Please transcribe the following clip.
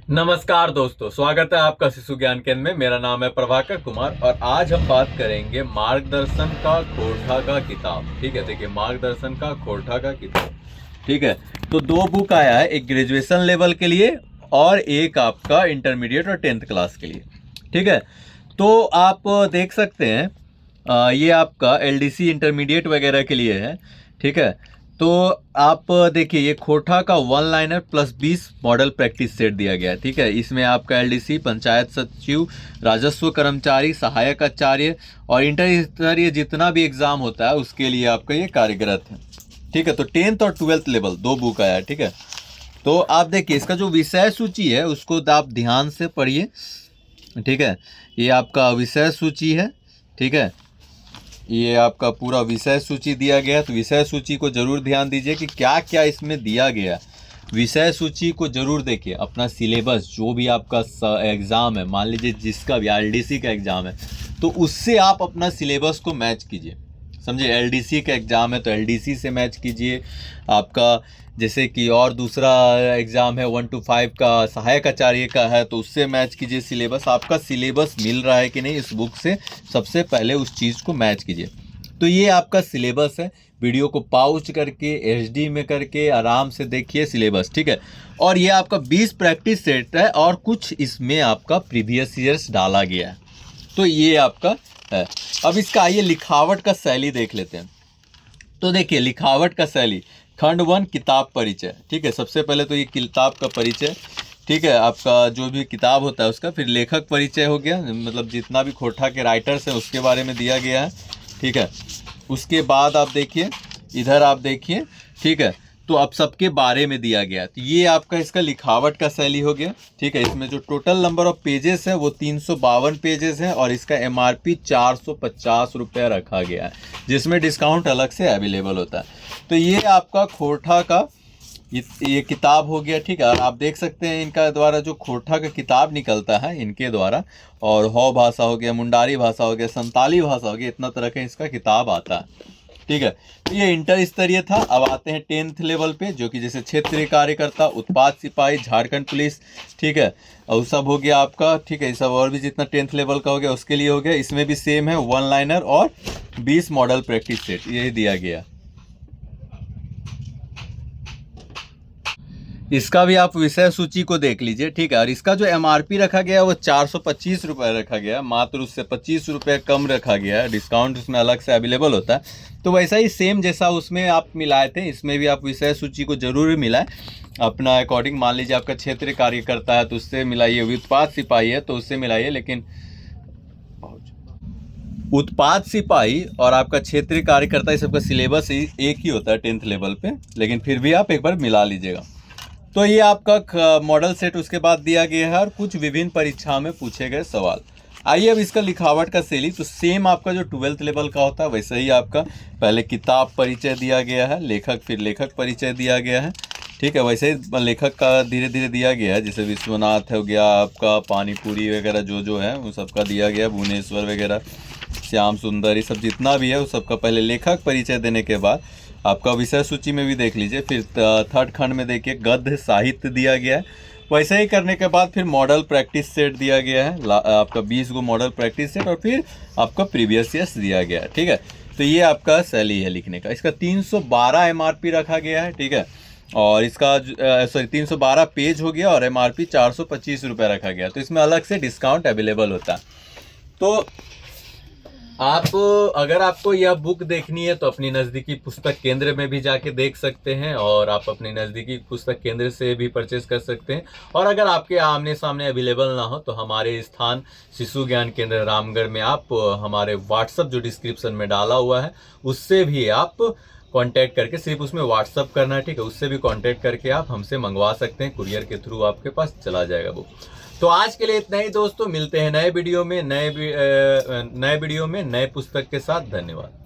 नमस्कार दोस्तों, स्वागत है आपका शिशु ज्ञान केंद्र में। मेरा नाम है प्रभाकर कुमार और आज हम बात करेंगे मार्गदर्शन का खोरठा का किताब। ठीक है, देखिए मार्गदर्शन का खोरठा का किताब। ठीक है, तो दो बुक आया है, एक ग्रेजुएशन लेवल के लिए और एक आपका इंटरमीडिएट और 10th क्लास के लिए। ठीक है, तो आप देख सकते हैं ये आपका एलडीसी इंटरमीडिएट वगैरह के लिए है। ठीक है, तो आप देखिए ये खोरठा का 1 liner plus 20 model practice set दिया गया है। ठीक है, इसमें आपका एलडीसी, पंचायत सचिव, राजस्व कर्मचारी, सहायक आचार्य और इंटर स्तरीय जितना भी एग्जाम होता है उसके लिए आपका ये कार्यरत है। ठीक है, तो 10th और 12th लेवल दो बुक आया है। ठीक है, तो आप देखिए इसका जो विषय सूची है उसको आप ध्यान से पढ़िए। ठीक है, ये आपका विषय सूची है। ठीक है, ये आपका पूरा विषय सूची दिया गया है, तो विषय सूची को जरूर ध्यान दीजिए कि क्या क्या इसमें दिया गया। विषय सूची को जरूर देखिए। अपना सिलेबस जो भी आपका एग्ज़ाम है, मान लीजिए जिसका भी एलडीसी का एग्ज़ाम है तो उससे आप अपना सिलेबस को मैच कीजिए। समझे, एलडीसी का एग्ज़ाम है तो एलडीसी से मैच कीजिए। आपका जैसे कि और दूसरा एग्ज़ाम है 1 to 5 का सहायक आचार्य का है तो उससे मैच कीजिए सिलेबस। आपका सिलेबस मिल रहा है कि नहीं इस बुक से, सबसे पहले उस चीज़ को मैच कीजिए। तो ये आपका सिलेबस है। वीडियो को पॉज करके एचडी में करके आराम से देखिए सिलेबस। ठीक है, और ये आपका 20 प्रैक्टिस सेट है और कुछ इसमें आपका प्रीवियस ईयर्स डाला गया है। तो ये आपका है। अब इसका आइए लिखावट का शैली देख लेते हैं। तो देखिए लिखावट का शैली, खंड 1 किताब परिचय। ठीक है, सबसे पहले तो ये किताब का परिचय। ठीक है, आपका जो भी किताब होता है उसका, फिर लेखक परिचय हो गया, मतलब जितना भी खोरठा के राइटर्स हैं उसके बारे में दिया गया है। ठीक है, उसके बाद आप देखिए इधर आप देखिए। ठीक है, तो अब सबके बारे में दिया गया। तो ये आपका इसका लिखावट का शैली हो गया। ठीक है, इसमें जो टोटल नंबर ऑफ पेजेस है वो 352 पेजेस हैं और इसका एमआरपी 450 रुपये रखा गया है, जिसमें डिस्काउंट अलग से अवेलेबल होता है। तो ये आपका खोरठा का ये किताब हो गया। ठीक है, और आप देख सकते हैं इनका द्वारा जो खोरठा का किताब निकलता है इनके द्वारा, और हौ भाषा हो गया, मुंडारी भाषा हो गया, संताली भाषा हो गया, इतना तरह का इसका किताब आता है। ठीक है, तो ये इंटर स्तरीय था। अब आते हैं 10th लेवल पे, जो कि जैसे क्षेत्रीय कार्यकर्ता, उत्पाद सिपाही, झारखंड पुलिस। ठीक है, और सब हो गया आपका। ठीक है, ये सब और भी जितना 10th लेवल का हो गया उसके लिए हो गया। इसमें भी सेम है, 1 लाइनर और 20 मॉडल प्रैक्टिस सेट यही दिया गया। इसका भी आप विषय सूची को देख लीजिए। ठीक है, और इसका जो एमआरपी रखा गया है वो 425 रुपये रखा गया है, मात्र उससे 25 रुपये कम रखा गया है। डिस्काउंट उसमें अलग से अवेलेबल होता है। तो वैसा ही सेम जैसा उसमें आप मिलाए थे इसमें भी आप विषय सूची को जरूर मिलाएं अपना अकॉर्डिंग। मान लीजिए आपका क्षेत्रीय कार्यकर्ता है तो उससे मिलाइए, उत्पाद सिपाही है तो उससे मिलाइए, लेकिन उत्पाद सिपाही और आपका क्षेत्रीय कार्यकर्ता इस सबका सिलेबस एक ही होता है 10th लेवल पे, लेकिन फिर भी आप एक बार मिला लीजिएगा। तो ये आपका मॉडल सेट उसके बाद दिया गया है और कुछ विभिन्न परीक्षाओं में पूछे गए सवाल। आइए अब इसका लिखावट का शैली, तो सेम आपका जो 12th लेवल का होता है वैसे ही आपका पहले किताब परिचय दिया गया है, लेखक, फिर लेखक परिचय दिया गया है। ठीक है, वैसे ही लेखक का धीरे धीरे दिया गया है, जैसे विश्वनाथ हो गया आपका, पानीपुरी वगैरह जो है वो सबका दिया गया, भुवनेश्वर वगैरह, श्याम सुंदर, ये सब जितना भी है वो सबका पहले लेखक परिचय देने के बाद आपका विषय सूची में भी देख लीजिए। फिर 3rd खंड में देखिए गद्य साहित्य दिया गया है। वैसे ही करने के बाद फिर मॉडल प्रैक्टिस सेट दिया गया है, आपका 20 गो मॉडल प्रैक्टिस सेट, और फिर आपका प्रीवियस ईयर्स दिया गया है। ठीक है, तो ये आपका शैली है लिखने का। इसका 312 एमआरपी रखा गया है। ठीक है, और इसका 312 पेज हो गया और एमआरपी 425 रुपये रखा गया। तो इसमें अलग से डिस्काउंट अवेलेबल होता है। तो आप अगर आपको यह बुक देखनी है तो अपनी नज़दीकी पुस्तक केंद्र में भी जाके देख सकते हैं, और आप अपने नज़दीकी पुस्तक केंद्र से भी परचेस कर सकते हैं। और अगर आपके आमने सामने अवेलेबल ना हो तो हमारे स्थान शिशु ज्ञान केंद्र रामगढ़ में आप हमारे व्हाट्सअप जो डिस्क्रिप्शन में डाला हुआ है उससे भी आप कांटेक्ट करके, सिर्फ उसमें व्हाट्सअप करना है। ठीक है, उससे भी कांटेक्ट करके आप हमसे मंगवा सकते हैं, कुरियर के थ्रू आपके पास चला जाएगा बुक। तो आज के लिए इतना ही दोस्तों, मिलते हैं नए वीडियो में नए वीडियो में नए पुस्तक के साथ। धन्यवाद।